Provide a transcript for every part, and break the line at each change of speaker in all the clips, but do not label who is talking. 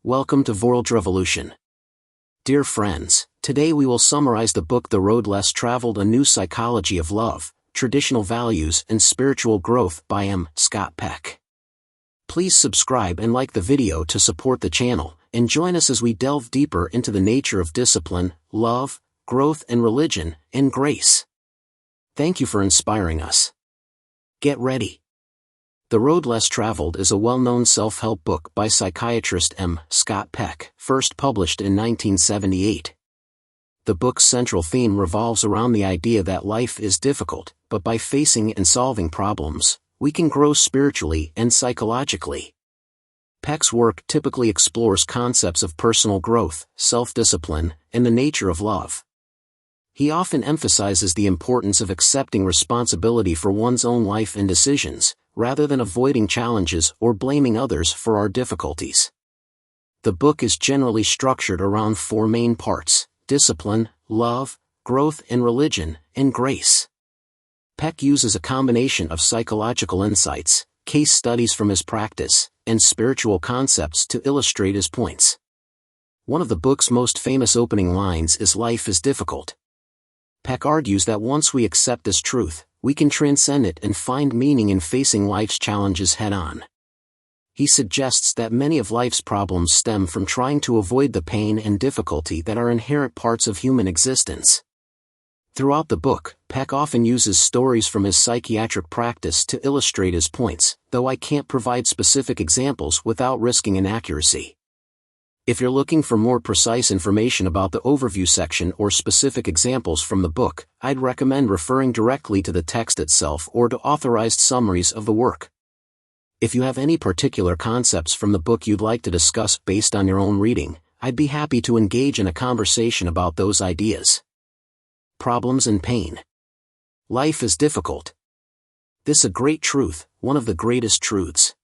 Welcome to Vorldrevolution. Dear friends, today we will summarize the book The Road Less Traveled: A New Psychology of Love, Traditional Values and Spiritual Growth by M. Scott Peck. Please subscribe and like the video to support the channel, and join us as we delve deeper into the nature of discipline, love, growth and religion, and grace. Thank you for inspiring us. Get ready. The Road Less Traveled is a well-known self-help book by psychiatrist M. Scott Peck, first published in 1978. The book's central theme revolves around the idea that life is difficult, but by facing and solving problems, we can grow spiritually and psychologically. Peck's work typically explores concepts of personal growth, self-discipline, and the nature of love. He often emphasizes the importance of accepting responsibility for one's own life and decisions, rather than avoiding challenges or blaming others for our difficulties. The book is generally structured around four main parts: discipline, love, growth and religion, and grace. Peck uses a combination of psychological insights, case studies from his practice, and spiritual concepts to illustrate his points. One of the book's most famous opening lines is "Life is difficult." Peck argues that once we accept this truth, we can transcend it and find meaning in facing life's challenges head-on. He suggests that many of life's problems stem from trying to avoid the pain and difficulty that are inherent parts of human existence. Throughout the book, Peck often uses stories from his psychiatric practice to illustrate his points, though I can't provide specific examples without risking inaccuracy. If you're looking for more precise information about the overview section or specific examples from the book, I'd recommend referring directly to the text itself or to authorized summaries of the work. If you have any particular concepts from the book you'd like to discuss based on your own reading, I'd be happy to engage in a conversation about those ideas. Problems and pain. Life is difficult. This is a great truth, one of the greatest truths.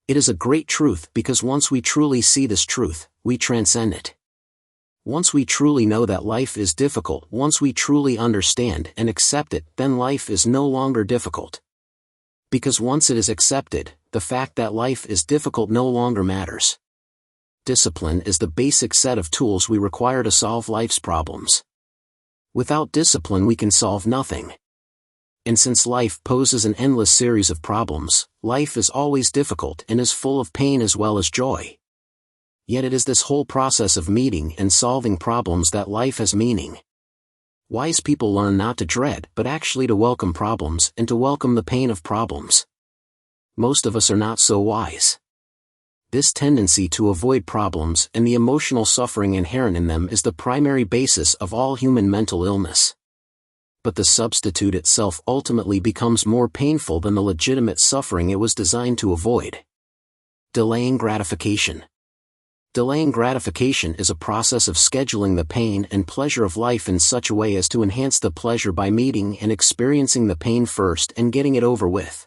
It is a great truth because once we truly see this truth, we transcend it. Once we truly know that life is difficult, once we truly understand and accept it, then life is no longer difficult. Because once it is accepted, the fact that life is difficult no longer matters. Discipline is the basic set of tools we require to solve life's problems. Without discipline we can solve nothing. And since life poses an endless series of problems, life is always difficult and is full of pain as well as joy. Yet it is this whole process of meeting and solving problems that life has meaning. Wise people learn not to dread but actually to welcome problems and to welcome the pain of problems. Most of us are not so wise. This tendency to avoid problems and the emotional suffering inherent in them is the primary basis of all human mental illness. But the substitute itself ultimately becomes more painful than the legitimate suffering it was designed to avoid. Delaying gratification. Delaying gratification is a process of scheduling the pain and pleasure of life in such a way as to enhance the pleasure by meeting and experiencing the pain first and getting it over with.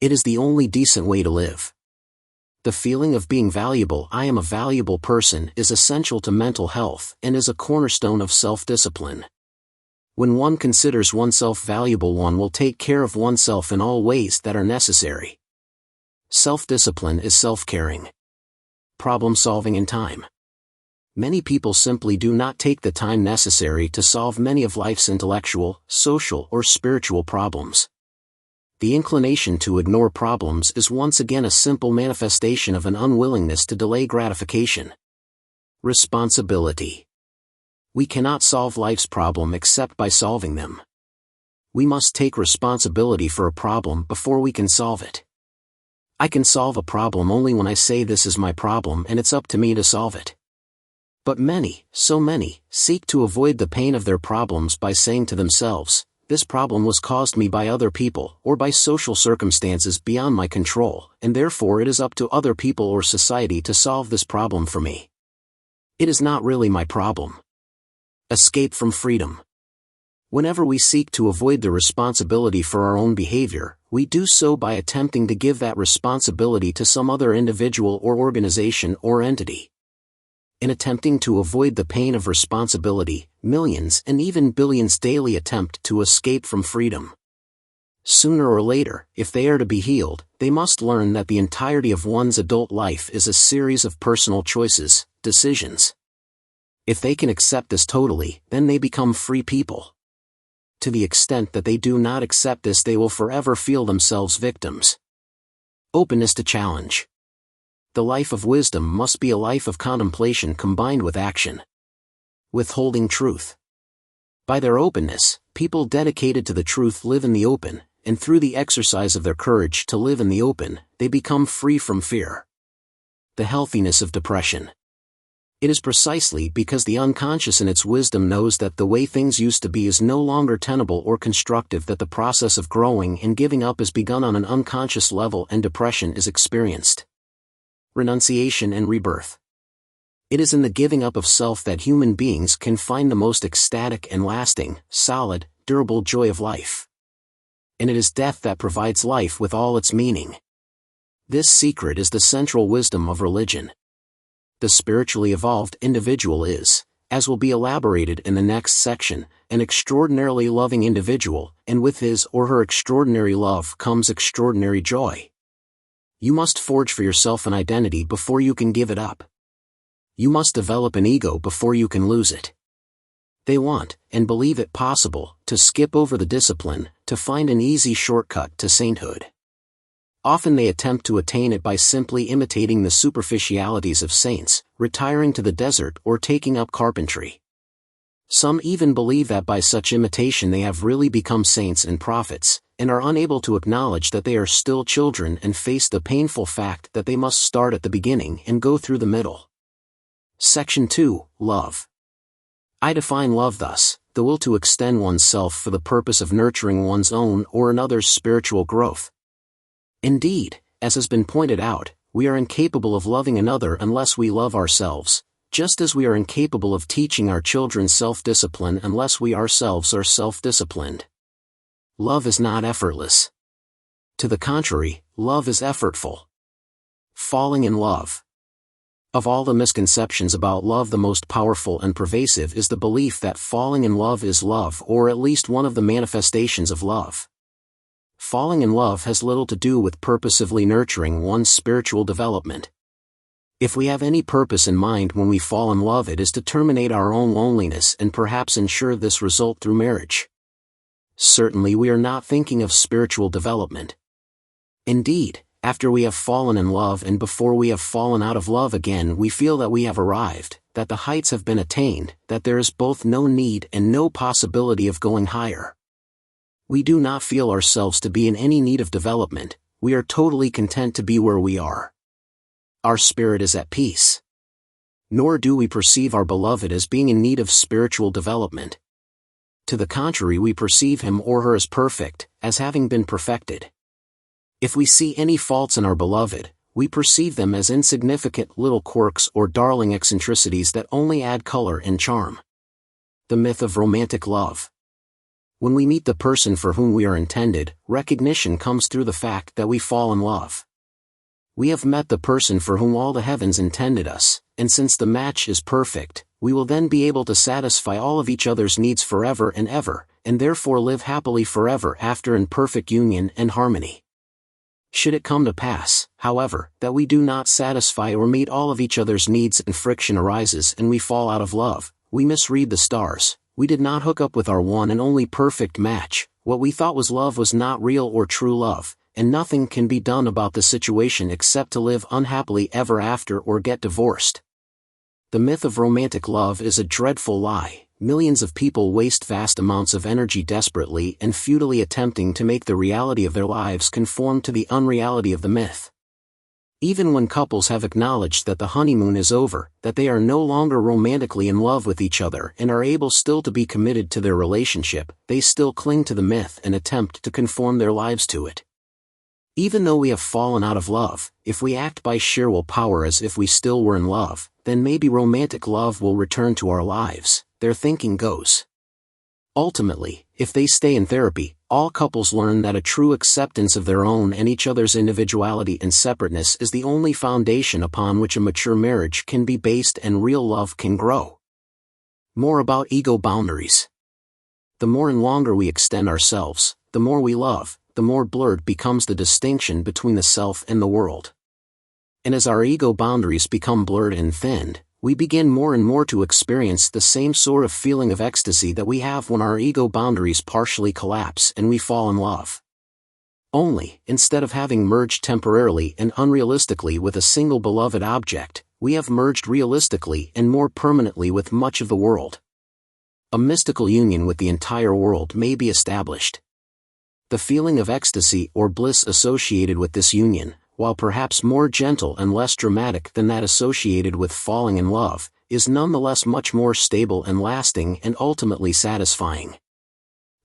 It is the only decent way to live. The feeling of being valuable, I am a valuable person, is essential to mental health and is a cornerstone of self-discipline. When one considers oneself valuable, one will take care of oneself in all ways that are necessary. Self-discipline is self-caring. Problem-solving in time. Many people simply do not take the time necessary to solve many of life's intellectual, social, or spiritual problems. The inclination to ignore problems is once again a simple manifestation of an unwillingness to delay gratification. Responsibility. We cannot solve life's problem except by solving them. We must take responsibility for a problem before we can solve it. I can solve a problem only when I say this is my problem and it's up to me to solve it. But many, so many, seek to avoid the pain of their problems by saying to themselves, this problem was caused me by other people or by social circumstances beyond my control, and therefore it is up to other people or society to solve this problem for me. It is not really my problem. Escape from freedom. Whenever we seek to avoid the responsibility for our own behavior, we do so by attempting to give that responsibility to some other individual or organization or entity. In attempting to avoid the pain of responsibility, millions and even billions daily attempt to escape from freedom. Sooner or later, if they are to be healed, they must learn that the entirety of one's adult life is a series of personal choices, decisions. If they can accept this totally, then they become free people. To the extent that they do not accept this, they will forever feel themselves victims. Openness to challenge. The life of wisdom must be a life of contemplation combined with action. Withholding truth. By their openness, people dedicated to the truth live in the open, and through the exercise of their courage to live in the open, they become free from fear. The healthiness of depression. It is precisely because the unconscious in its wisdom knows that the way things used to be is no longer tenable or constructive that the process of growing and giving up is begun on an unconscious level and depression is experienced. Renunciation and rebirth. It is in the giving up of self that human beings can find the most ecstatic and lasting, solid, durable joy of life. And it is death that provides life with all its meaning. This secret is the central wisdom of religion. The spiritually evolved individual is, as will be elaborated in the next section, an extraordinarily loving individual, and with his or her extraordinary love comes extraordinary joy. You must forge for yourself an identity before you can give it up. You must develop an ego before you can lose it. They want, and believe it possible, to skip over the discipline, to find an easy shortcut to sainthood. Often they attempt to attain it by simply imitating the superficialities of saints, retiring to the desert or taking up carpentry. Some even believe that by such imitation they have really become saints and prophets, and are unable to acknowledge that they are still children and face the painful fact that they must start at the beginning and go through the middle. Section 2, Love. I define love thus: the will to extend oneself for the purpose of nurturing one's own or another's spiritual growth. Indeed, as has been pointed out, we are incapable of loving another unless we love ourselves, just as we are incapable of teaching our children self-discipline unless we ourselves are self-disciplined. Love is not effortless. To the contrary, love is effortful. Falling in love. Of all the misconceptions about love, the most powerful and pervasive is the belief that falling in love is love, or at least one of the manifestations of love. Falling in love has little to do with purposively nurturing one's spiritual development. If we have any purpose in mind when we fall in love, it is to terminate our own loneliness and perhaps ensure this result through marriage. Certainly we are not thinking of spiritual development. Indeed, after we have fallen in love and before we have fallen out of love again, we feel that we have arrived, that the heights have been attained, that there is both no need and no possibility of going higher. We do not feel ourselves to be in any need of development, we are totally content to be where we are. Our spirit is at peace. Nor do we perceive our beloved as being in need of spiritual development. To the contrary, we perceive him or her as perfect, as having been perfected. If we see any faults in our beloved, we perceive them as insignificant little quirks or darling eccentricities that only add color and charm. The myth of romantic love. When we meet the person for whom we are intended, recognition comes through the fact that we fall in love. We have met the person for whom all the heavens intended us, and since the match is perfect, we will then be able to satisfy all of each other's needs forever and ever, and therefore live happily forever after in perfect union and harmony. Should it come to pass, however, that we do not satisfy or meet all of each other's needs and friction arises and we fall out of love, we misread the stars. We did not hook up with our one and only perfect match, what we thought was love was not real or true love, and nothing can be done about the situation except to live unhappily ever after or get divorced. The myth of romantic love is a dreadful lie. Millions of people waste vast amounts of energy desperately and futilely attempting to make the reality of their lives conform to the unreality of the myth. Even when couples have acknowledged that the honeymoon is over, that they are no longer romantically in love with each other and are able still to be committed to their relationship, they still cling to the myth and attempt to conform their lives to it. Even though we have fallen out of love, if we act by sheer willpower as if we still were in love, then maybe romantic love will return to our lives, their thinking goes. Ultimately, if they stay in therapy, all couples learn that a true acceptance of their own and each other's individuality and separateness is the only foundation upon which a mature marriage can be based and real love can grow. More about ego boundaries. The more and longer we extend ourselves, the more we love, the more blurred becomes the distinction between the self and the world. And as our ego boundaries become blurred and thinned, we begin more and more to experience the same sort of feeling of ecstasy that we have when our ego boundaries partially collapse and we fall in love. Only, instead of having merged temporarily and unrealistically with a single beloved object, we have merged realistically and more permanently with much of the world. A mystical union with the entire world may be established. The feeling of ecstasy or bliss associated with this union, while perhaps more gentle and less dramatic than that associated with falling in love, is nonetheless much more stable and lasting and ultimately satisfying.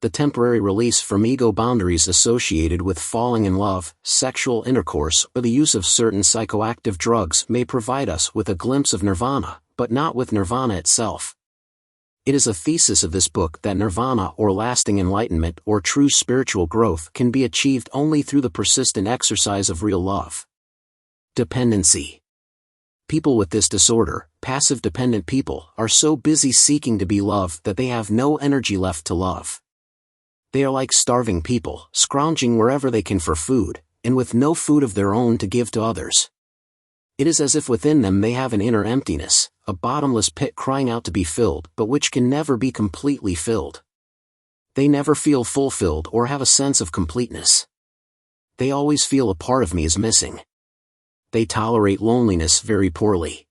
The temporary release from ego boundaries associated with falling in love, sexual intercourse, or the use of certain psychoactive drugs may provide us with a glimpse of nirvana, but not with nirvana itself. It is a thesis of this book that nirvana or lasting enlightenment or true spiritual growth can be achieved only through the persistent exercise of real love. Dependency. People with this disorder, passive dependent people, are so busy seeking to be loved that they have no energy left to love. They are like starving people, scrounging wherever they can for food, and with no food of their own to give to others. It is as if within them they have an inner emptiness, a bottomless pit crying out to be filled but which can never be completely filled. They never feel fulfilled or have a sense of completeness. They always feel a part of me is missing. They tolerate loneliness very poorly.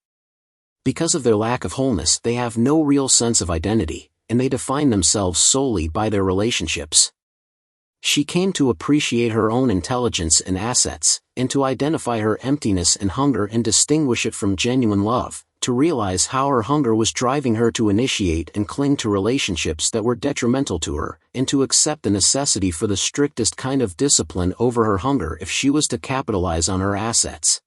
Because of their lack of wholeness, they have no real sense of identity, and they define themselves solely by their relationships. She came to appreciate her own intelligence and assets, and to identify her emptiness and hunger and distinguish it from genuine love, to realize how her hunger was driving her to initiate and cling to relationships that were detrimental to her, and to accept the necessity for the strictest kind of discipline over her hunger if she was to capitalize on her assets.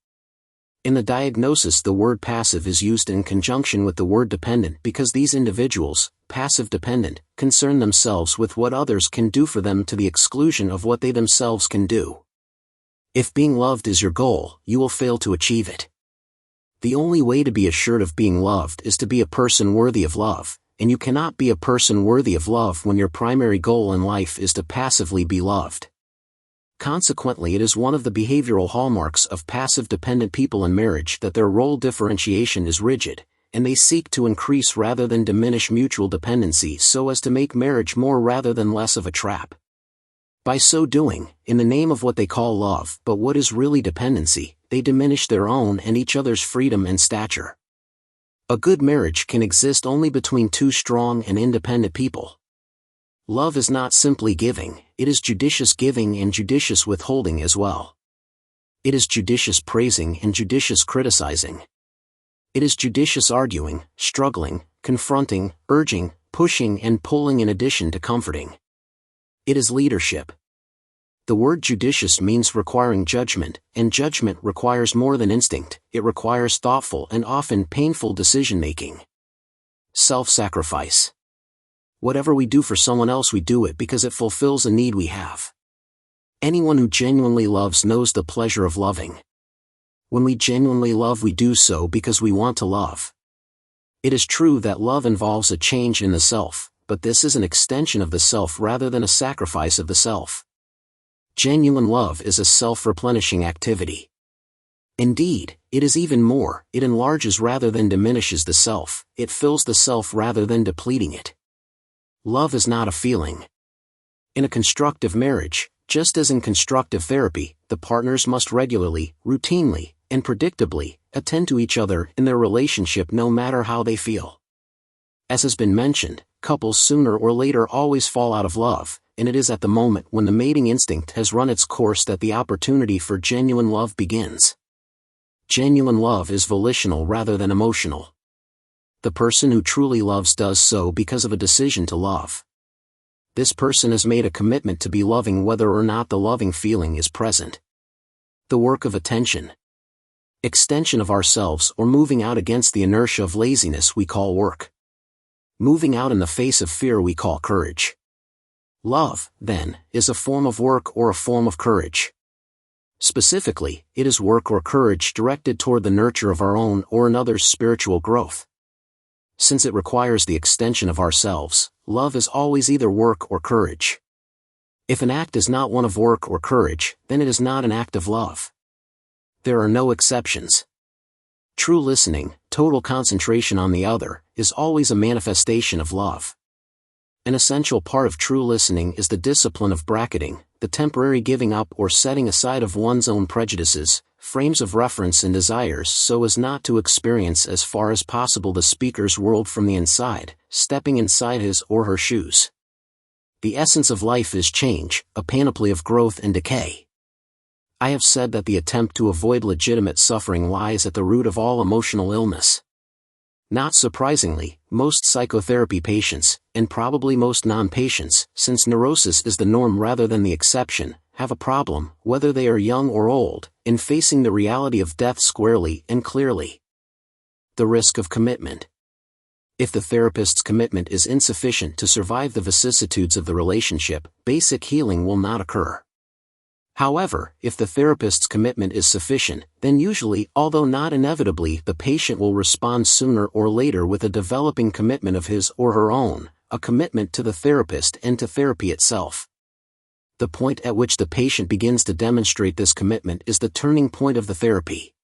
In the diagnosis, the word passive is used in conjunction with the word dependent because these individuals, passive dependent, concern themselves with what others can do for them to the exclusion of what they themselves can do. If being loved is your goal, you will fail to achieve it. The only way to be assured of being loved is to be a person worthy of love, and you cannot be a person worthy of love when your primary goal in life is to passively be loved. Consequently, it is one of the behavioral hallmarks of passive-dependent people in marriage that their role differentiation is rigid, and they seek to increase rather than diminish mutual dependency so as to make marriage more rather than less of a trap. By so doing, in the name of what they call love but what is really dependency, they diminish their own and each other's freedom and stature. A good marriage can exist only between two strong and independent people. Love is not simply giving, it is judicious giving and judicious withholding as well. It is judicious praising and judicious criticizing. It is judicious arguing, struggling, confronting, urging, pushing and pulling in addition to comforting. It is leadership. The word judicious means requiring judgment, and judgment requires more than instinct, it requires thoughtful and often painful decision-making. Self-sacrifice. Whatever we do for someone else, we do it because it fulfills a need we have. Anyone who genuinely loves knows the pleasure of loving. When we genuinely love, we do so because we want to love. It is true that love involves a change in the self, but this is an extension of the self rather than a sacrifice of the self. Genuine love is a self-replenishing activity. Indeed, it is even more, it enlarges rather than diminishes the self, it fills the self rather than depleting it. Love is not a feeling. In a constructive marriage, just as in constructive therapy, the partners must regularly, routinely, and predictably attend to each other in their relationship no matter how they feel. As has been mentioned, couples sooner or later always fall out of love, and it is at the moment when the mating instinct has run its course that the opportunity for genuine love begins. Genuine love is volitional rather than emotional. The person who truly loves does so because of a decision to love. This person has made a commitment to be loving whether or not the loving feeling is present. The work of attention, extension of ourselves or moving out against the inertia of laziness we call work. Moving out in the face of fear we call courage. Love, then, is a form of work or a form of courage. Specifically, it is work or courage directed toward the nurture of our own or another's spiritual growth. Since it requires the extension of ourselves, love is always either work or courage. If an act is not one of work or courage, then it is not an act of love. There are no exceptions. True listening, total concentration on the other, is always a manifestation of love. An essential part of true listening is the discipline of bracketing, the temporary giving up or setting aside of one's own prejudices, frames of reference and desires so as not to experience as far as possible the speaker's world from the inside, stepping inside his or her shoes. The essence of life is change, a panoply of growth and decay. I have said that the attempt to avoid legitimate suffering lies at the root of all emotional illness. Not surprisingly, most psychotherapy patients, and probably most non-patients, since neurosis is the norm rather than the exception, have a problem, whether they are young or old, in facing the reality of death squarely and clearly. The risk of commitment. If the therapist's commitment is insufficient to survive the vicissitudes of the relationship, basic healing will not occur. However, if the therapist's commitment is sufficient, then usually, although not inevitably, the patient will respond sooner or later with a developing commitment of his or her own, a commitment to the therapist and to therapy itself. The point at which the patient begins to demonstrate this commitment is the turning point of the therapy.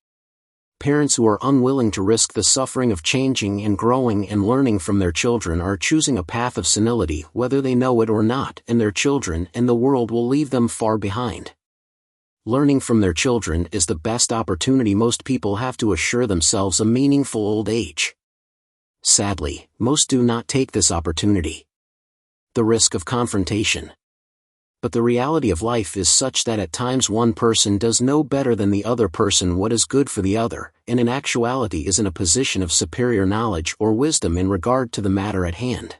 Parents who are unwilling to risk the suffering of changing and growing and learning from their children are choosing a path of senility whether they know it or not, and their children and the world will leave them far behind. Learning from their children is the best opportunity most people have to assure themselves a meaningful old age. Sadly, most do not take this opportunity. The risk of confrontation. But the reality of life is such that at times one person does know better than the other person what is good for the other, and in actuality is in a position of superior knowledge or wisdom in regard to the matter at hand.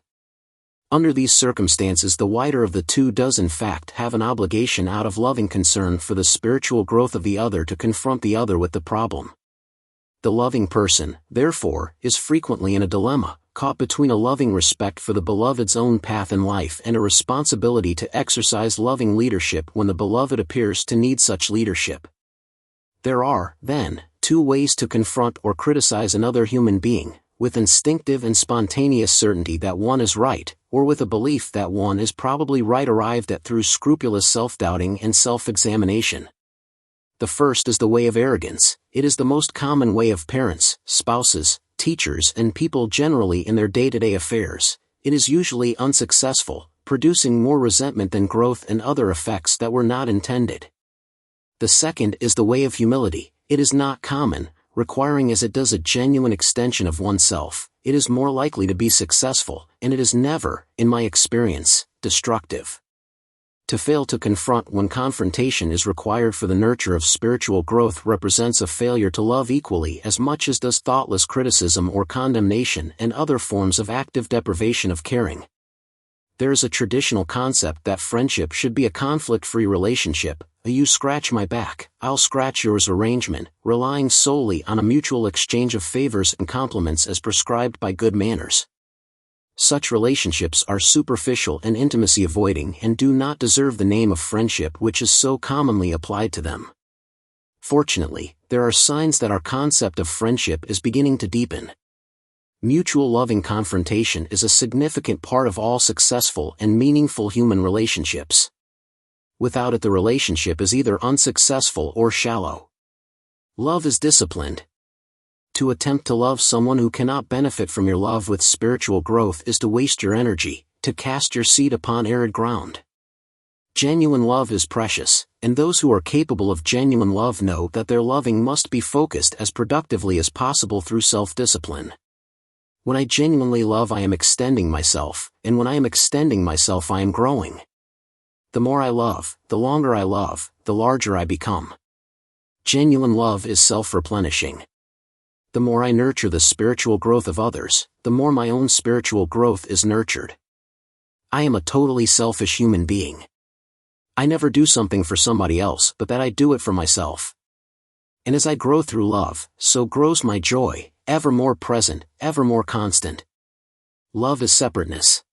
Under these circumstances, the wider of the two does in fact have an obligation out of loving concern for the spiritual growth of the other to confront the other with the problem. The loving person, therefore, is frequently in a dilemma, caught between a loving respect for the beloved's own path in life and a responsibility to exercise loving leadership when the beloved appears to need such leadership. There are, then, two ways to confront or criticize another human being, with instinctive and spontaneous certainty that one is right, or with a belief that one is probably right arrived at through scrupulous self-doubting and self-examination. The first is the way of arrogance. It is the most common way of parents, spouses, teachers and people generally in their day-to-day affairs. It is usually unsuccessful, producing more resentment than growth and other effects that were not intended. The second is the way of humility. It is not common, requiring as it does a genuine extension of oneself. It is more likely to be successful, and it is never, in my experience, destructive. To fail to confront when confrontation is required for the nurture of spiritual growth represents a failure to love equally as much as does thoughtless criticism or condemnation and other forms of active deprivation of caring. There is a traditional concept that friendship should be a conflict-free relationship, a you scratch my back, I'll scratch yours arrangement, relying solely on a mutual exchange of favors and compliments as prescribed by good manners. Such relationships are superficial and intimacy-avoiding and do not deserve the name of friendship which is so commonly applied to them. Fortunately, there are signs that our concept of friendship is beginning to deepen. Mutual loving confrontation is a significant part of all successful and meaningful human relationships. Without it, the relationship is either unsuccessful or shallow. Love is disciplined. To attempt to love someone who cannot benefit from your love with spiritual growth is to waste your energy, to cast your seed upon arid ground. Genuine love is precious, and those who are capable of genuine love know that their loving must be focused as productively as possible through self-discipline. When I genuinely love, I am extending myself, and when I am extending myself, I am growing. The more I love, the longer I love, the larger I become. Genuine love is self-replenishing. The more I nurture the spiritual growth of others, the more my own spiritual growth is nurtured. I am a totally selfish human being. I never do something for somebody else but that I do it for myself. And as I grow through love, so grows my joy, ever more present, ever more constant. Love is separateness.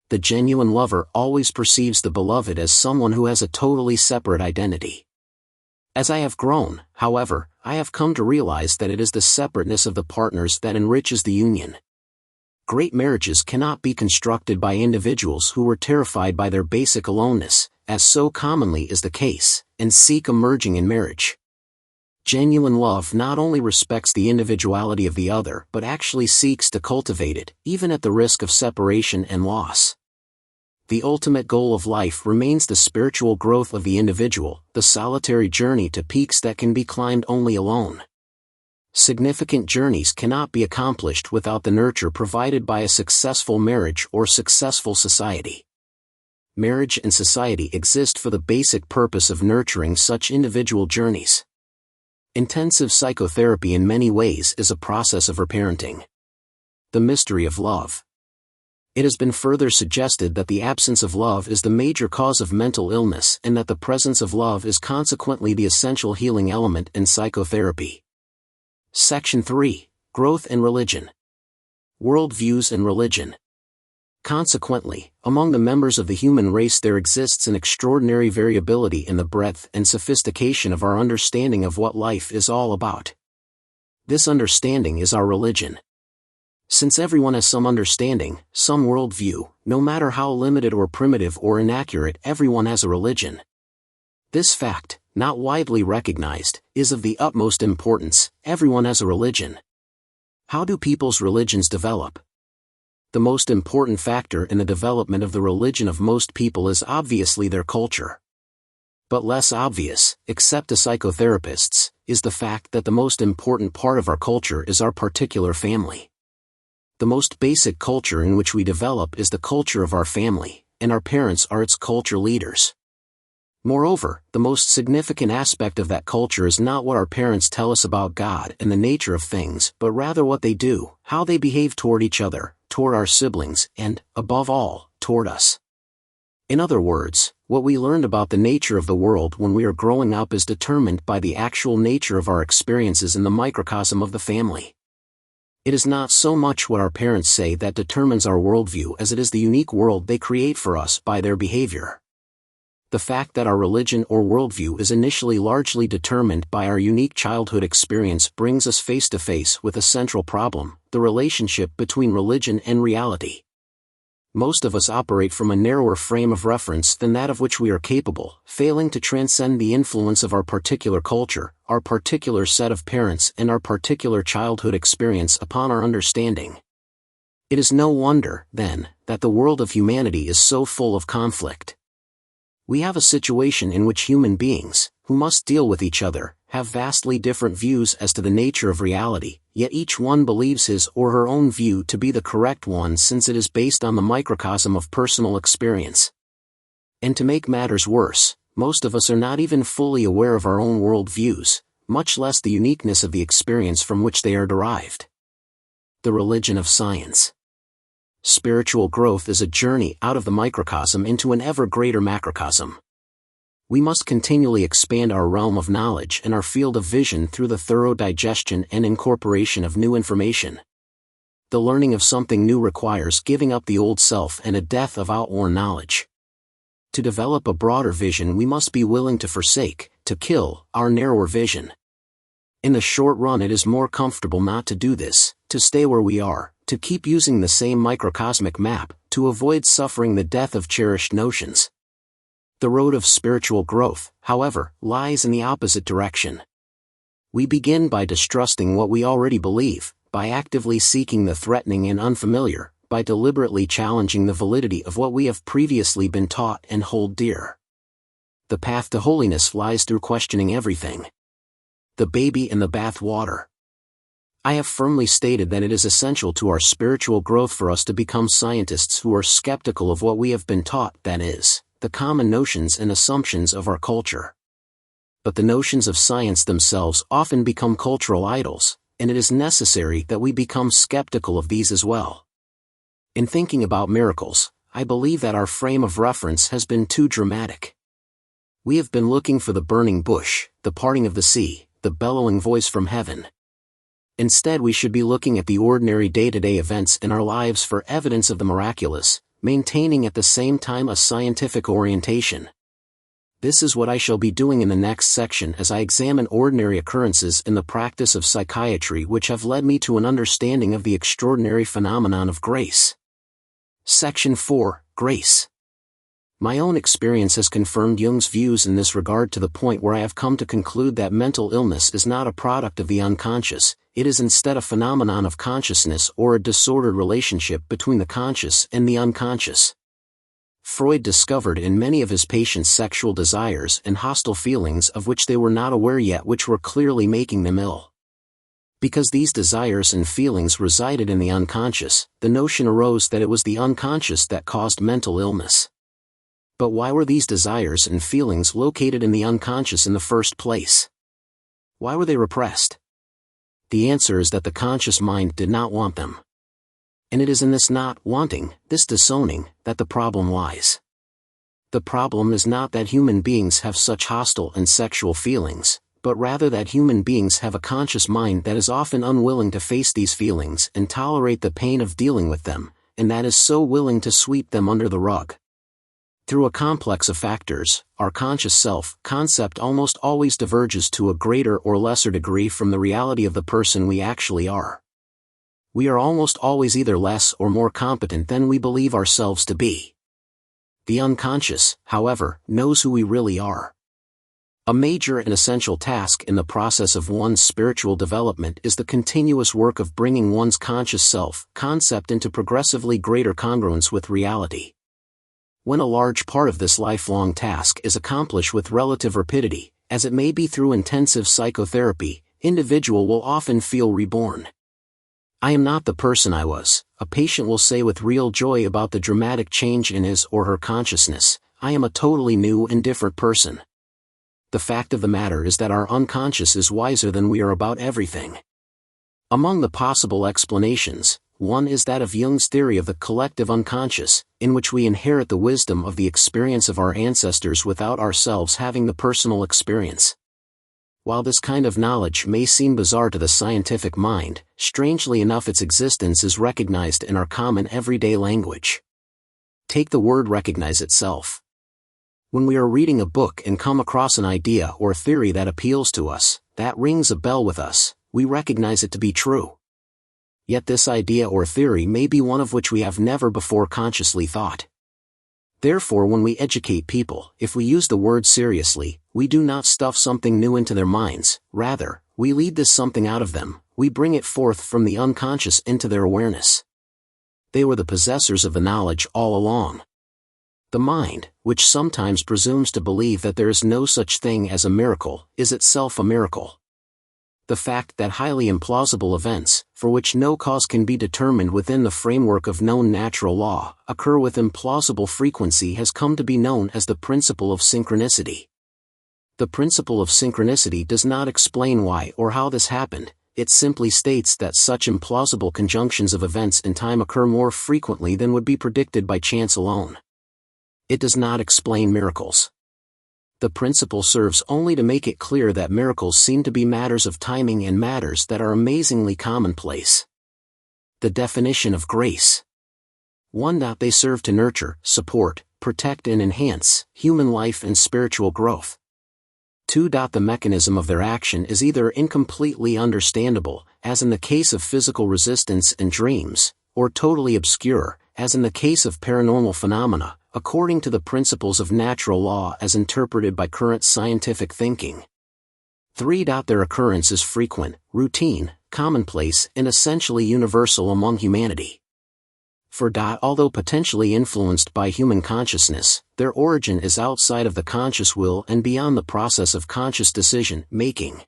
The genuine lover always perceives the beloved as someone who has a totally separate identity. As I have grown, however, I have come to realize that it is the separateness of the partners that enriches the union. Great marriages cannot be constructed by individuals who were terrified by their basic aloneness, as so commonly is the case, and seek a merging in marriage. Genuine love not only respects the individuality of the other but actually seeks to cultivate it, even at the risk of separation and loss. The ultimate goal of life remains the spiritual growth of the individual, the solitary journey to peaks that can be climbed only alone. Significant journeys cannot be accomplished without the nurture provided by a successful marriage or successful society. Marriage and society exist for the basic purpose of nurturing such individual journeys. Intensive psychotherapy in many ways is a process of reparenting. The mystery of love. It has been further suggested that the absence of love is the major cause of mental illness and that the presence of love is consequently the essential healing element in psychotherapy. Section 3. Growth and Religion. Worldviews and Religion. Consequently, among the members of the human race there exists an extraordinary variability in the breadth and sophistication of our understanding of what life is all about. This understanding is our religion. Since everyone has some understanding, some worldview, no matter how limited or primitive or inaccurate, everyone has a religion. This fact, not widely recognized, is of the utmost importance. Everyone has a religion. How do people's religions develop? The most important factor in the development of the religion of most people is obviously their culture. But less obvious, except to psychotherapists, is the fact that the most important part of our culture is our particular family. The most basic culture in which we develop is the culture of our family, and our parents are its culture leaders. Moreover, the most significant aspect of that culture is not what our parents tell us about God and the nature of things, but rather what they do, how they behave toward each other, toward our siblings, and, above all, toward us. In other words, what we learned about the nature of the world when we are growing up is determined by the actual nature of our experiences in the microcosm of the family. It is not so much what our parents say that determines our worldview as it is the unique world they create for us by their behavior. The fact that our religion or worldview is initially largely determined by our unique childhood experience brings us face to face with a central problem: the relationship between religion and reality. Most of us operate from a narrower frame of reference than that of which we are capable, failing to transcend the influence of our particular culture, our particular set of parents, and our particular childhood experience upon our understanding. It is no wonder, then, that the world of humanity is so full of conflict. We have a situation in which human beings, who must deal with each other, have vastly different views as to the nature of reality, yet each one believes his or her own view to be the correct one since it is based on the microcosm of personal experience. And to make matters worse, most of us are not even fully aware of our own world views, much less the uniqueness of the experience from which they are derived. The religion of science. Spiritual growth is a journey out of the microcosm into an ever greater macrocosm. We must continually expand our realm of knowledge and our field of vision through the thorough digestion and incorporation of new information. The learning of something new requires giving up the old self and a death of outworn knowledge. To develop a broader vision we must be willing to forsake, to kill, our narrower vision. In the short run it is more comfortable not to do this, to stay where we are, to keep using the same microcosmic map, to avoid suffering the death of cherished notions. The road of spiritual growth, however, lies in the opposite direction. We begin by distrusting what we already believe, by actively seeking the threatening and unfamiliar, by deliberately challenging the validity of what we have previously been taught and hold dear. The path to holiness lies through questioning everything. The baby in the bath water. I have firmly stated that it is essential to our spiritual growth for us to become scientists who are skeptical of what we have been taught, that is, the common notions and assumptions of our culture. But the notions of science themselves often become cultural idols, and it is necessary that we become skeptical of these as well. In thinking about miracles, I believe that our frame of reference has been too dramatic. We have been looking for the burning bush, the parting of the sea, the bellowing voice from heaven. Instead we should be looking at the ordinary day-to-day events in our lives for evidence of the miraculous, maintaining at the same time a scientific orientation. This is what I shall be doing in the next section as I examine ordinary occurrences in the practice of psychiatry which have led me to an understanding of the extraordinary phenomenon of grace. Section 4, Grace. My own experience has confirmed Jung's views in this regard to the point where I have come to conclude that mental illness is not a product of the unconscious, it is instead a phenomenon of consciousness or a disordered relationship between the conscious and the unconscious. Freud discovered in many of his patients sexual desires and hostile feelings of which they were not aware yet, which were clearly making them ill. Because these desires and feelings resided in the unconscious, the notion arose that it was the unconscious that caused mental illness. But why were these desires and feelings located in the unconscious in the first place? Why were they repressed? The answer is that the conscious mind did not want them. And it is in this not wanting, this disowning, that the problem lies. The problem is not that human beings have such hostile and sexual feelings, but rather that human beings have a conscious mind that is often unwilling to face these feelings and tolerate the pain of dealing with them, and that is so willing to sweep them under the rug. Through a complex of factors, our conscious self-concept almost always diverges to a greater or lesser degree from the reality of the person we actually are. We are almost always either less or more competent than we believe ourselves to be. The unconscious, however, knows who we really are. A major and essential task in the process of one's spiritual development is the continuous work of bringing one's conscious self-concept into progressively greater congruence with reality. When a large part of this lifelong task is accomplished with relative rapidity, as it may be through intensive psychotherapy, individual will often feel reborn. I am not the person I was, a patient will say with real joy about the dramatic change in his or her consciousness. I am a totally new and different person. The fact of the matter is that our unconscious is wiser than we are about everything. Among the possible explanations, one is that of Jung's theory of the collective unconscious, in which we inherit the wisdom of the experience of our ancestors without ourselves having the personal experience. While this kind of knowledge may seem bizarre to the scientific mind, strangely enough its existence is recognized in our common everyday language. Take the word recognize itself. When we are reading a book and come across an idea or theory that appeals to us, that rings a bell with us, we recognize it to be true. Yet this idea or theory may be one of which we have never before consciously thought. Therefore, when we educate people, if we use the word seriously, we do not stuff something new into their minds, rather, we lead this something out of them, we bring it forth from the unconscious into their awareness. They were the possessors of the knowledge all along. The mind, which sometimes presumes to believe that there is no such thing as a miracle, is itself a miracle. The fact that highly implausible events, for which no cause can be determined within the framework of known natural law, occur with implausible frequency has come to be known as the principle of synchronicity. The principle of synchronicity does not explain why or how this happened, it simply states that such implausible conjunctions of events in time occur more frequently than would be predicted by chance alone. It does not explain miracles. The principle serves only to make it clear that miracles seem to be matters of timing and matters that are amazingly commonplace. The definition of grace. 1. They serve to nurture, support, protect and enhance human life and spiritual growth. 2. The mechanism of their action is either incompletely understandable, as in the case of physical resistance and dreams, or totally obscure, as in the case of paranormal phenomena, according to the principles of natural law as interpreted by current scientific thinking. 3. Their occurrence is frequent, routine, commonplace, and essentially universal among humanity. 4. Although potentially influenced by human consciousness, their origin is outside of the conscious will and beyond the process of conscious decision-making.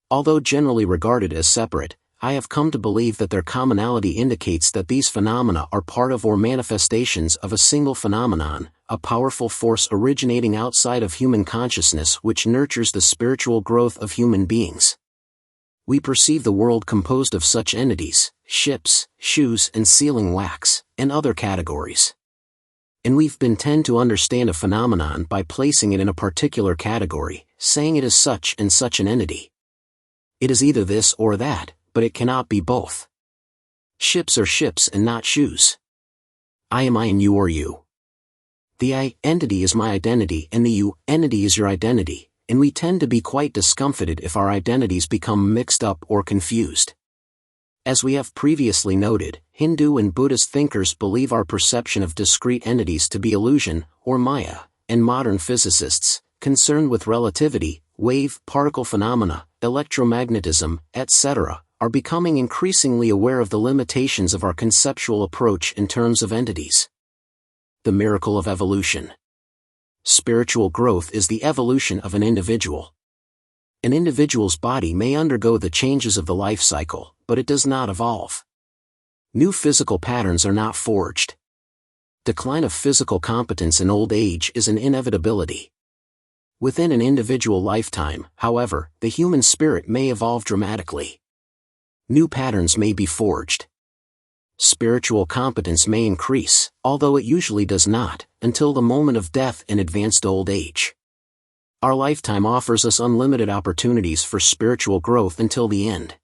Although generally regarded as separate, I have come to believe that their commonality indicates that these phenomena are part of or manifestations of a single phenomenon, a powerful force originating outside of human consciousness which nurtures the spiritual growth of human beings. We perceive the world composed of such entities, ships, shoes and sealing wax, and other categories. And we've been tend to understand a phenomenon by placing it in a particular category, saying it is such and such an entity. It is either this or that, but it cannot be both. Ships are ships and not shoes. I am I and you are you. The I entity is my identity and the you entity is your identity, and we tend to be quite discomfited if our identities become mixed up or confused. As we have previously noted, Hindu and Buddhist thinkers believe our perception of discrete entities to be illusion, or Maya, and modern physicists, concerned with relativity, wave-particle phenomena, electromagnetism, etc., are becoming increasingly aware of the limitations of our conceptual approach in terms of entities. The miracle of evolution. Spiritual growth is the evolution of an individual. An individual's body may undergo the changes of the life cycle, but it does not evolve. New physical patterns are not forged. Decline of physical competence in old age is an inevitability. Within an individual lifetime, however, the human spirit may evolve dramatically. New patterns may be forged. Spiritual competence may increase, although it usually does not, until the moment of death in advanced old age. Our lifetime offers us unlimited opportunities for spiritual growth until the end.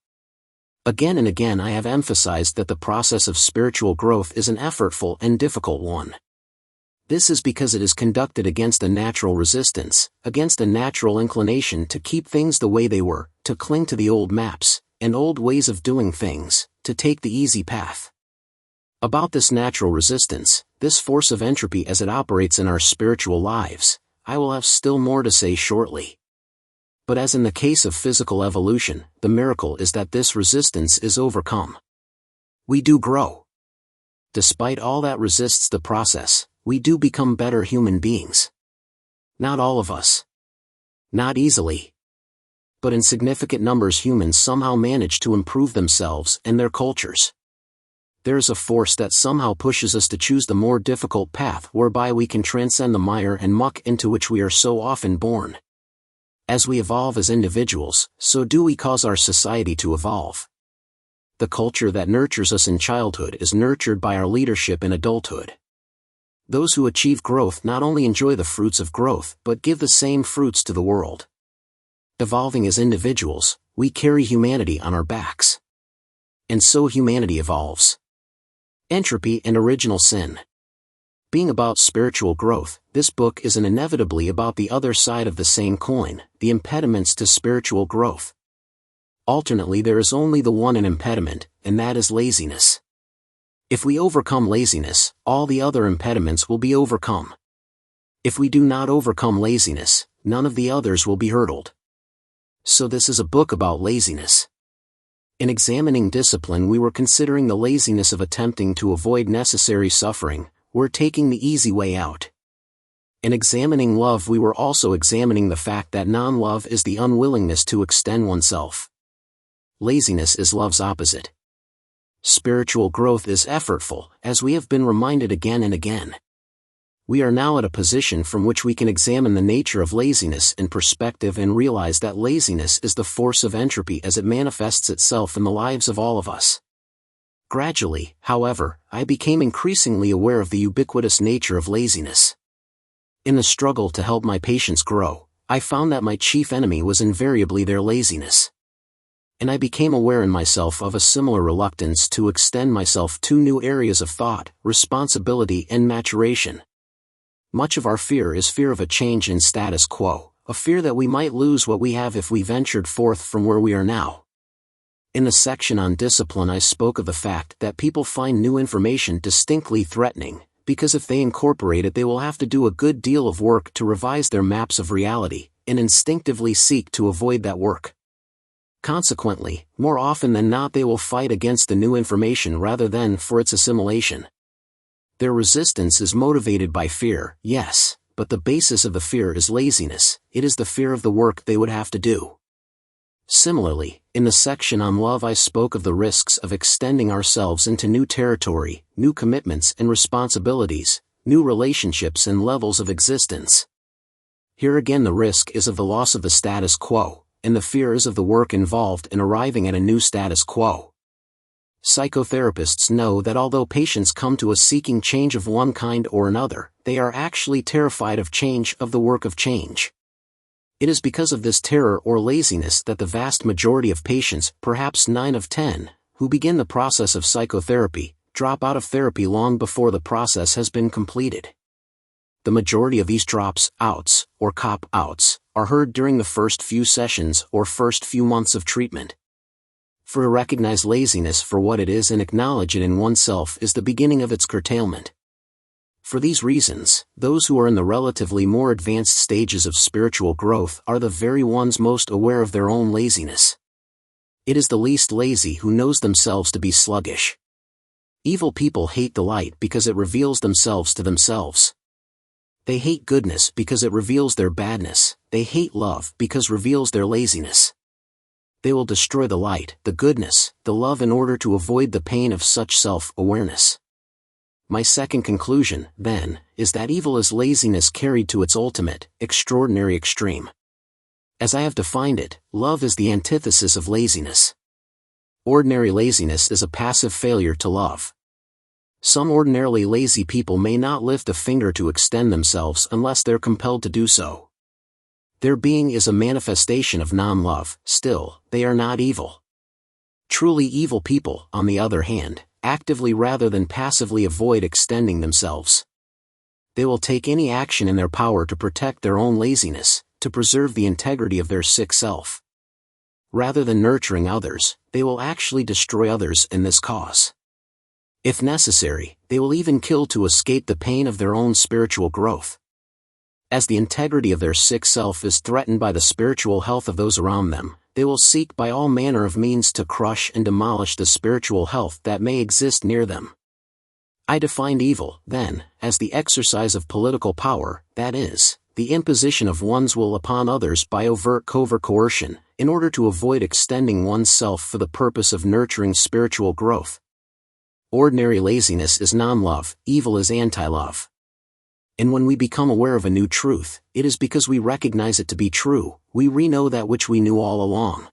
Again and again I have emphasized that the process of spiritual growth is an effortful and difficult one. This is because it is conducted against a natural resistance, against a natural inclination to keep things the way they were, to cling to the old maps, and old ways of doing things, to take the easy path. About this natural resistance, this force of entropy as it operates in our spiritual lives, I will have still more to say shortly. But as in the case of physical evolution, the miracle is that this resistance is overcome. We do grow. Despite all that resists the process, we do become better human beings. Not all of us. Not easily. But in significant numbers humans somehow manage to improve themselves and their cultures. There is a force that somehow pushes us to choose the more difficult path whereby we can transcend the mire and muck into which we are so often born. As we evolve as individuals, so do we cause our society to evolve. The culture that nurtures us in childhood is nurtured by our leadership in adulthood. Those who achieve growth not only enjoy the fruits of growth but give the same fruits to the world. Evolving as individuals, we carry humanity on our backs. And so humanity evolves. Entropy and original sin. Being about spiritual growth, this book is inevitably about the other side of the same coin, the impediments to spiritual growth. Alternately there is only the one impediment, and that is laziness. If we overcome laziness, all the other impediments will be overcome. If we do not overcome laziness, none of the others will be hurdled. So this is a book about laziness. In examining discipline we were considering the laziness of attempting to avoid necessary suffering, we're taking the easy way out. In examining love we were also examining the fact that non-love is the unwillingness to extend oneself. Laziness is love's opposite. Spiritual growth is effortful, as we have been reminded again and again. We are now at a position from which we can examine the nature of laziness in perspective and realize that laziness is the force of entropy as it manifests itself in the lives of all of us. Gradually, however, I became increasingly aware of the ubiquitous nature of laziness. In the struggle to help my patients grow, I found that my chief enemy was invariably their laziness. And I became aware in myself of a similar reluctance to extend myself to new areas of thought, responsibility and maturation. Much of our fear is fear of a change in status quo, a fear that we might lose what we have if we ventured forth from where we are now. In the section on discipline I spoke of the fact that people find new information distinctly threatening, because if they incorporate it they will have to do a good deal of work to revise their maps of reality, and instinctively seek to avoid that work. Consequently, more often than not they will fight against the new information rather than for its assimilation. Their resistance is motivated by fear, yes, but the basis of the fear is laziness. It is the fear of the work they would have to do. Similarly, in the section on love I spoke of the risks of extending ourselves into new territory, new commitments and responsibilities, new relationships and levels of existence. Here again the risk is of the loss of the status quo, and the fear is of the work involved in arriving at a new status quo. Psychotherapists know that although patients come to us seeking change of one kind or another, they are actually terrified of change, of the work of change. It is because of this terror or laziness that the vast majority of patients, perhaps 9 of 10, who begin the process of psychotherapy, drop out of therapy long before the process has been completed. The majority of these drops-outs, or cop-outs, are heard during the first few sessions or first few months of treatment. For to recognize laziness for what it is and acknowledge it in oneself is the beginning of its curtailment. For these reasons, those who are in the relatively more advanced stages of spiritual growth are the very ones most aware of their own laziness. It is the least lazy who knows themselves to be sluggish. Evil people hate the light because it reveals themselves to themselves. They hate goodness because it reveals their badness. They hate love because it reveals their laziness. They will destroy the light, the goodness, the love in order to avoid the pain of such self-awareness. My second conclusion, then, is that evil is laziness carried to its ultimate, extraordinary extreme. As I have defined it, love is the antithesis of laziness. Ordinary laziness is a passive failure to love. Some ordinarily lazy people may not lift a finger to extend themselves unless they're compelled to do so. Their being is a manifestation of non-love. Still, they are not evil. Truly evil people, on the other hand, actively rather than passively avoid extending themselves. They will take any action in their power to protect their own laziness, to preserve the integrity of their sick self. Rather than nurturing others, they will actually destroy others in this cause. If necessary, they will even kill to escape the pain of their own spiritual growth. As the integrity of their sick self is threatened by the spiritual health of those around them, they will seek by all manner of means to crush and demolish the spiritual health that may exist near them. I defined evil, then, as the exercise of political power, that is, the imposition of one's will upon others by overt covert coercion, in order to avoid extending one's self for the purpose of nurturing spiritual growth. Ordinary laziness is non-love, evil is anti-love. And when we become aware of a new truth, it is because we recognize it to be true, we re-know that which we knew all along.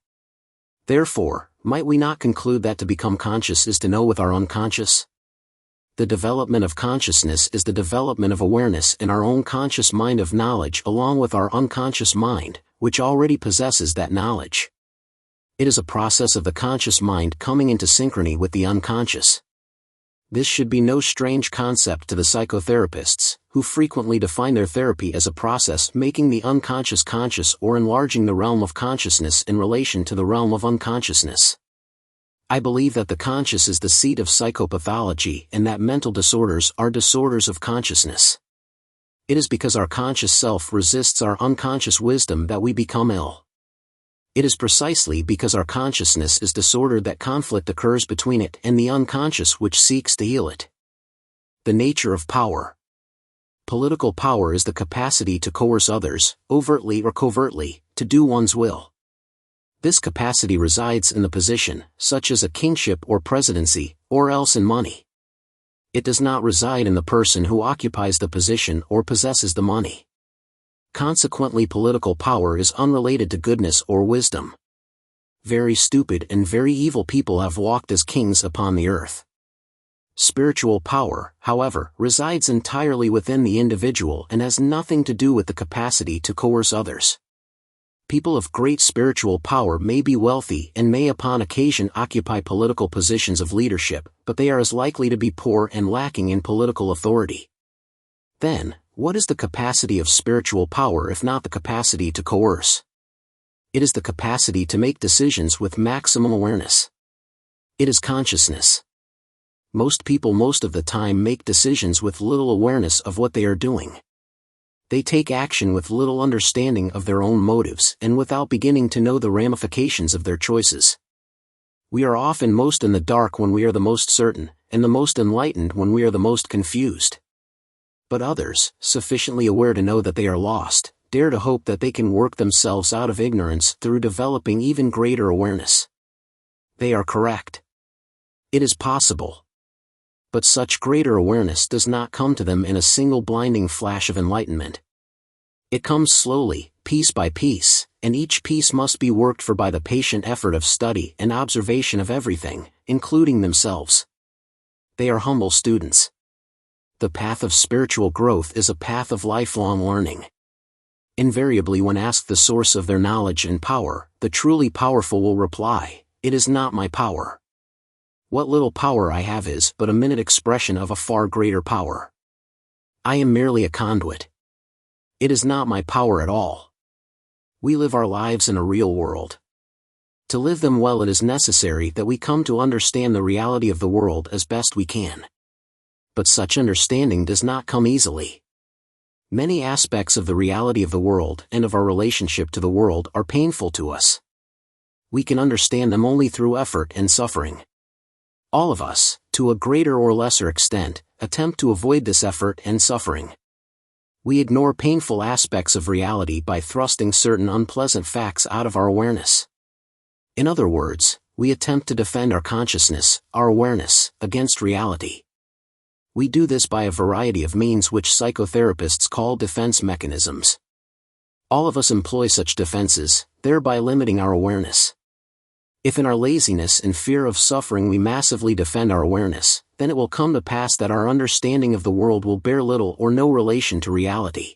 Therefore, might we not conclude that to become conscious is to know with our unconscious? The development of consciousness is the development of awareness in our own conscious mind of knowledge along with our unconscious mind, which already possesses that knowledge. It is a process of the conscious mind coming into synchrony with the unconscious. This should be no strange concept to the psychotherapists, who frequently define their therapy as a process making the unconscious conscious or enlarging the realm of consciousness in relation to the realm of unconsciousness. I believe that the conscious is the seat of psychopathology and that mental disorders are disorders of consciousness. It is because our conscious self resists our unconscious wisdom that we become ill. It is precisely because our consciousness is disordered that conflict occurs between it and the unconscious which seeks to heal it. The nature of power. Political power is the capacity to coerce others, overtly or covertly, to do one's will. This capacity resides in the position, such as a kingship or presidency, or else in money. It does not reside in the person who occupies the position or possesses the money. Consequently, political power is unrelated to goodness or wisdom. Very stupid and very evil people have walked as kings upon the earth. Spiritual power, however, resides entirely within the individual and has nothing to do with the capacity to coerce others. People of great spiritual power may be wealthy and may upon occasion occupy political positions of leadership, but they are as likely to be poor and lacking in political authority. Then, what is the capacity of spiritual power if not the capacity to coerce? It is the capacity to make decisions with maximum awareness. It is consciousness. Most people most of the time make decisions with little awareness of what they are doing. They take action with little understanding of their own motives and without beginning to know the ramifications of their choices. We are often most in the dark when we are the most certain, and the most enlightened when we are the most confused. But others, sufficiently aware to know that they are lost, dare to hope that they can work themselves out of ignorance through developing even greater awareness. They are correct. It is possible. But such greater awareness does not come to them in a single blinding flash of enlightenment. It comes slowly, piece by piece, and each piece must be worked for by the patient effort of study and observation of everything, including themselves. They are humble students. The path of spiritual growth is a path of lifelong learning. Invariably, when asked the source of their knowledge and power, the truly powerful will reply, "It is not my power. What little power I have is but a minute expression of a far greater power. I am merely a conduit. It is not my power at all." We live our lives in a real world. To live them well, it is necessary that we come to understand the reality of the world as best we can. But such understanding does not come easily. Many aspects of the reality of the world and of our relationship to the world are painful to us. We can understand them only through effort and suffering. All of us, to a greater or lesser extent, attempt to avoid this effort and suffering. We ignore painful aspects of reality by thrusting certain unpleasant facts out of our awareness. In other words, we attempt to defend our consciousness, our awareness, against reality. We do this by a variety of means which psychotherapists call defense mechanisms. All of us employ such defenses, thereby limiting our awareness. If in our laziness and fear of suffering we massively defend our awareness, then it will come to pass that our understanding of the world will bear little or no relation to reality.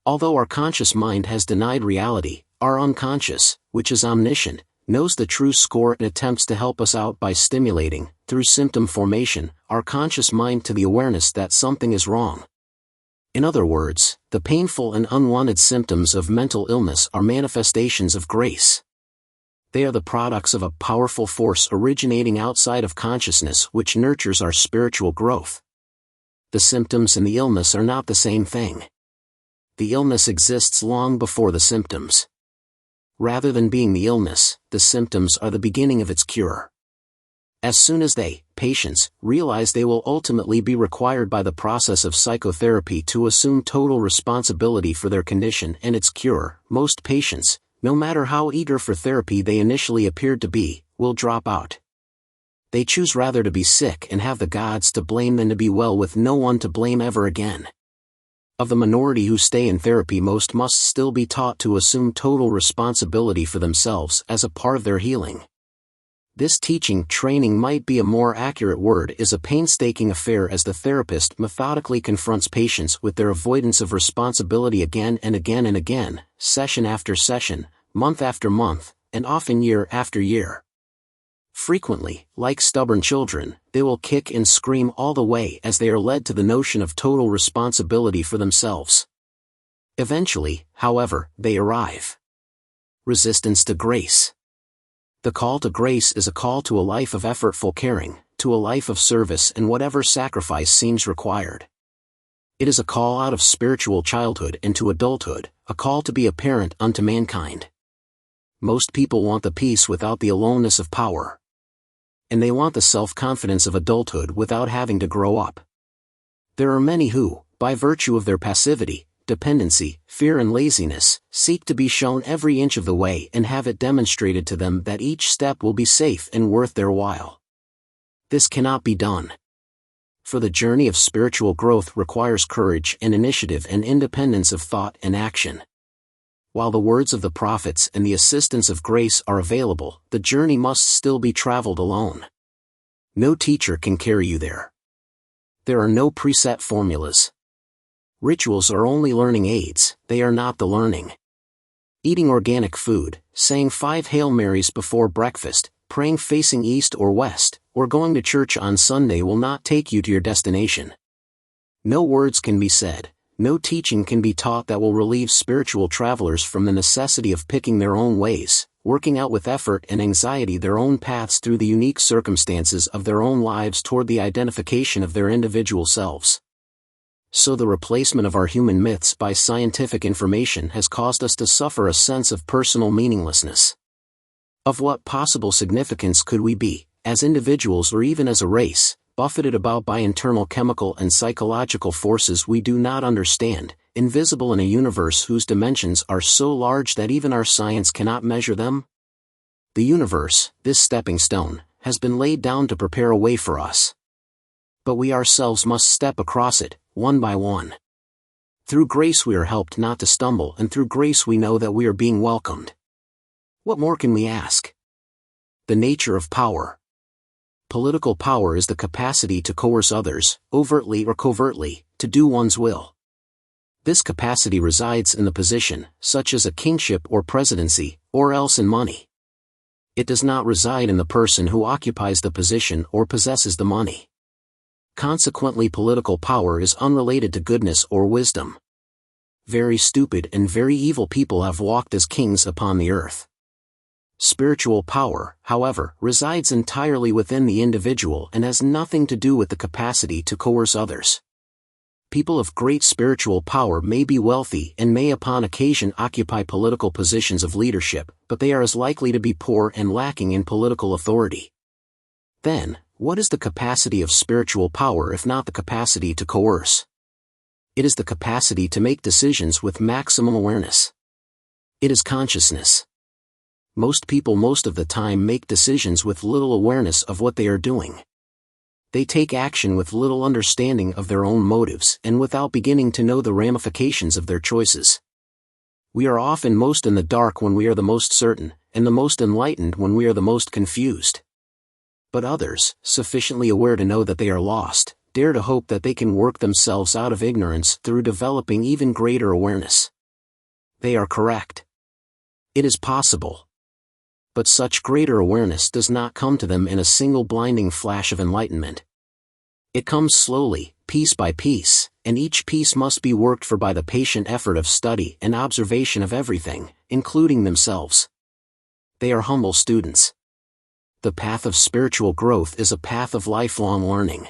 Although our conscious mind has denied reality, our unconscious, which is omniscient, knows the true score and attempts to help us out by stimulating, through symptom formation, our conscious mind to the awareness that something is wrong. In other words, the painful and unwanted symptoms of mental illness are manifestations of grace. They are the products of a powerful force originating outside of consciousness which nurtures our spiritual growth. The symptoms and the illness are not the same thing. The illness exists long before the symptoms. Rather than being the illness, the symptoms are the beginning of its cure. As soon as they, patients, realize they will ultimately be required by the process of psychotherapy to assume total responsibility for their condition and its cure, most patients, no matter how eager for therapy they initially appeared to be, will drop out. They choose rather to be sick and have the gods to blame than to be well with no one to blame ever again. Of the minority who stay in therapy, most must still be taught to assume total responsibility for themselves as a part of their healing. This training might be a more accurate word, is a painstaking affair as the therapist methodically confronts patients with their avoidance of responsibility again and again and again, session after session, month after month, and often year after year. Frequently, like stubborn children, they will kick and scream all the way as they are led to the notion of total responsibility for themselves. Eventually, however, they arrive. Resistance to grace. The call to grace is a call to a life of effortful caring, to a life of service and whatever sacrifice seems required. It is a call out of spiritual childhood into adulthood, a call to be a parent unto mankind. Most people want the peace without the aloneness of power. And they want the self-confidence of adulthood without having to grow up. There are many who, by virtue of their passivity, dependency, fear and laziness, seek to be shown every inch of the way and have it demonstrated to them that each step will be safe and worth their while. This cannot be done. For the journey of spiritual growth requires courage and initiative and independence of thought and action. While the words of the prophets and the assistance of grace are available, the journey must still be traveled alone. No teacher can carry you there. There are no preset formulas. Rituals are only learning aids, they are not the learning. Eating organic food, saying 5 Hail Marys before breakfast, praying facing east or west, or going to church on Sunday will not take you to your destination. No words can be said. No teaching can be taught that will relieve spiritual travelers from the necessity of picking their own ways, working out with effort and anxiety their own paths through the unique circumstances of their own lives toward the identification of their individual selves. So the replacement of our human myths by scientific information has caused us to suffer a sense of personal meaninglessness. Of what possible significance could we be, as individuals or even as a race, buffeted about by internal chemical and psychological forces we do not understand, invisible in a universe whose dimensions are so large that even our science cannot measure them? The universe, this stepping stone, has been laid down to prepare a way for us. But we ourselves must step across it, one by one. Through grace we are helped not to stumble, and through grace we know that we are being welcomed. What more can we ask? The nature of power. Political power is the capacity to coerce others, overtly or covertly, to do one's will. This capacity resides in the position, such as a kingship or presidency, or else in money. It does not reside in the person who occupies the position or possesses the money. Consequently, political power is unrelated to goodness or wisdom. Very stupid and very evil people have walked as kings upon the earth. Spiritual power, however, resides entirely within the individual and has nothing to do with the capacity to coerce others. People of great spiritual power may be wealthy and may upon occasion occupy political positions of leadership, but they are as likely to be poor and lacking in political authority. Then, what is the capacity of spiritual power if not the capacity to coerce? It is the capacity to make decisions with maximum awareness. It is consciousness. Most people most of the time make decisions with little awareness of what they are doing. They take action with little understanding of their own motives and without beginning to know the ramifications of their choices. We are often most in the dark when we are the most certain, and the most enlightened when we are the most confused. But others, sufficiently aware to know that they are lost, dare to hope that they can work themselves out of ignorance through developing even greater awareness. They are correct. It is possible. But such greater awareness does not come to them in a single blinding flash of enlightenment. It comes slowly, piece by piece, and each piece must be worked for by the patient effort of study and observation of everything, including themselves. They are humble students. The path of spiritual growth is a path of lifelong learning.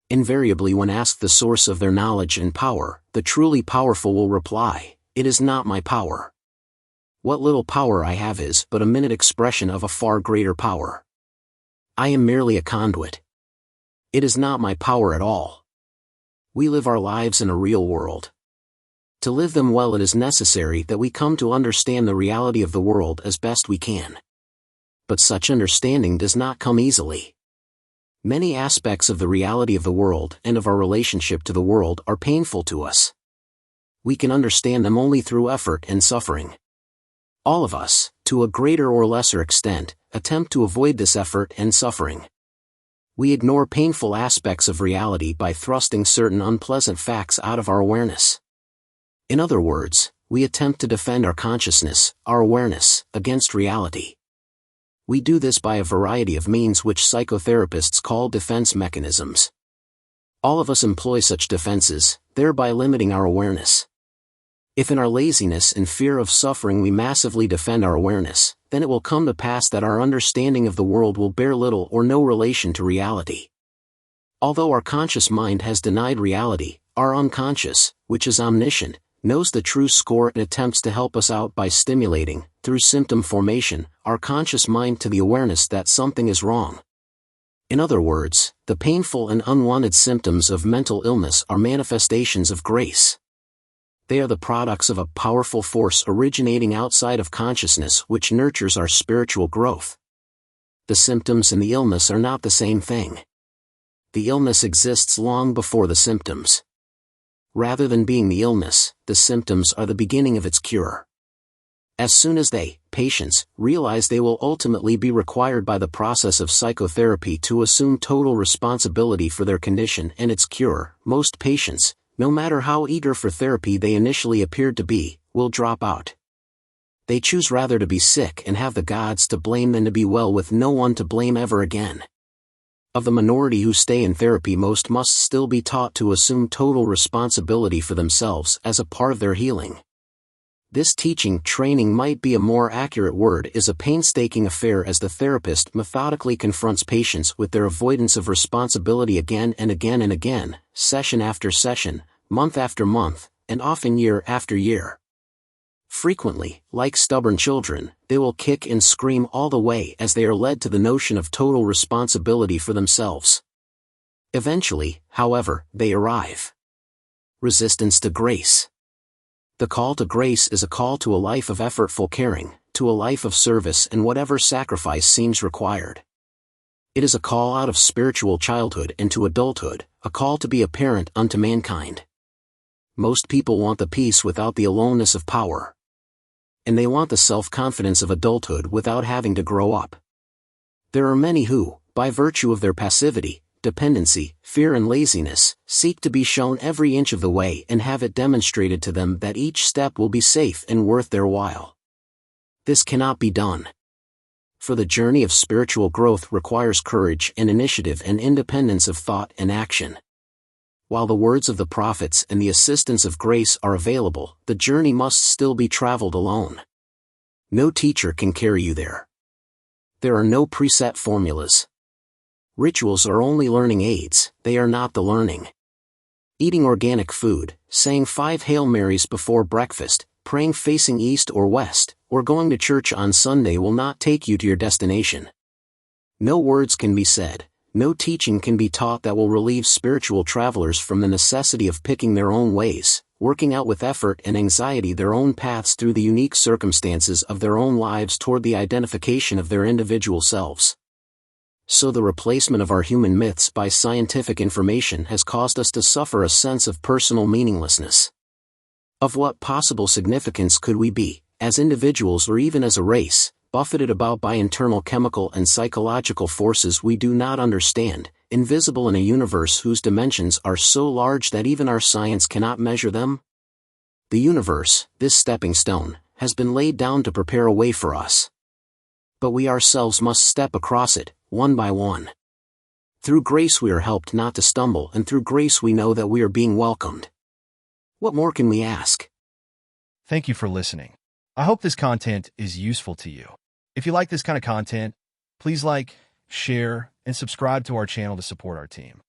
Invariably, when asked the source of their knowledge and power, the truly powerful will reply, "It is not my power. What little power I have is but a minute expression of a far greater power. I am merely a conduit. It is not my power at all." We live our lives in a real world. To live them well, it is necessary that we come to understand the reality of the world as best we can. But such understanding does not come easily. Many aspects of the reality of the world and of our relationship to the world are painful to us. We can understand them only through effort and suffering. All of us, to a greater or lesser extent, attempt to avoid this effort and suffering. We ignore painful aspects of reality by thrusting certain unpleasant facts out of our awareness. In other words, we attempt to defend our consciousness, our awareness, against reality. We do this by a variety of means which psychotherapists call defense mechanisms. All of us employ such defenses, thereby limiting our awareness. If in our laziness and fear of suffering we massively defend our awareness, then it will come to pass that our understanding of the world will bear little or no relation to reality. Although our conscious mind has denied reality, our unconscious, which is omniscient, knows the true score and attempts to help us out by stimulating, through symptom formation, our conscious mind to the awareness that something is wrong. In other words, the painful and unwanted symptoms of mental illness are manifestations of grace. They are the products of a powerful force originating outside of consciousness which nurtures our spiritual growth. The symptoms and the illness are not the same thing. The illness exists long before the symptoms. Rather than being the illness, the symptoms are the beginning of its cure. As soon as patients, realize they will ultimately be required by the process of psychotherapy to assume total responsibility for their condition and its cure, most patients, no matter how eager for therapy they initially appeared to be, will drop out. They choose rather to be sick and have the gods to blame than to be well with no one to blame ever again. Of the minority who stay in therapy, most must still be taught to assume total responsibility for themselves as a part of their healing. This training might be a more accurate word, is a painstaking affair as the therapist methodically confronts patients with their avoidance of responsibility again and again and again, session after session, month after month, and often year after year. Frequently, like stubborn children, they will kick and scream all the way as they are led to the notion of total responsibility for themselves. Eventually, however, they arrive. Resistance to grace. The call to grace is a call to a life of effortful caring, to a life of service and whatever sacrifice seems required. It is a call out of spiritual childhood into adulthood, a call to be a parent unto mankind. Most people want the peace without the aloneness of power. And they want the self-confidence of adulthood without having to grow up. There are many who, by virtue of their passivity, dependency, fear and laziness, seek to be shown every inch of the way and have it demonstrated to them that each step will be safe and worth their while. This cannot be done. For the journey of spiritual growth requires courage and initiative and independence of thought and action. While the words of the prophets and the assistance of grace are available, the journey must still be traveled alone. No teacher can carry you there. There are no preset formulas. Rituals are only learning aids, they are not the learning. Eating organic food, saying 5 Hail Marys before breakfast, praying facing east or west, or going to church on Sunday will not take you to your destination. No words can be said, no teaching can be taught that will relieve spiritual travelers from the necessity of picking their own ways, working out with effort and anxiety their own paths through the unique circumstances of their own lives toward the identification of their individual selves. So the replacement of our human myths by scientific information has caused us to suffer a sense of personal meaninglessness. Of what possible significance could we be, as individuals or even as a race, buffeted about by internal chemical and psychological forces we do not understand, invisible in a universe whose dimensions are so large that even our science cannot measure them? The universe, this stepping stone, has been laid down to prepare a way for us. But we ourselves must step across it, one by one. Through grace we are helped not to stumble, and through grace we know that we are being welcomed. What more can we ask?
Thank you for listening. I hope this content is useful to you. If you like this kind of content, please like, share, and subscribe to our channel to support our team.